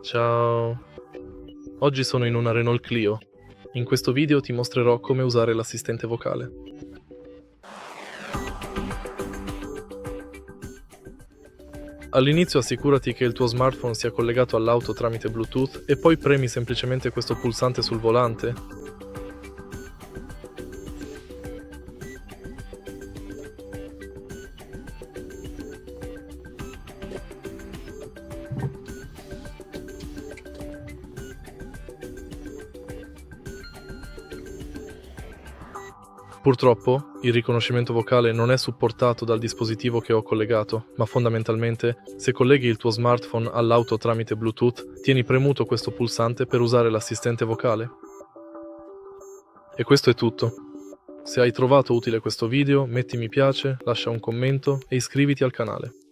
Ciao, oggi sono in una Renault Clio. In questo video ti mostrerò come usare l'assistente vocale. All'inizio assicurati che il tuo smartphone sia collegato all'auto tramite Bluetooth e poi premi semplicemente questo pulsante sul volante. Purtroppo, il riconoscimento vocale non è supportato dal dispositivo che ho collegato, ma fondamentalmente, se colleghi il tuo smartphone all'auto tramite Bluetooth, tieni premuto questo pulsante per usare l'assistente vocale. E questo è tutto. Se hai trovato utile questo video, metti mi piace, lascia un commento e iscriviti al canale.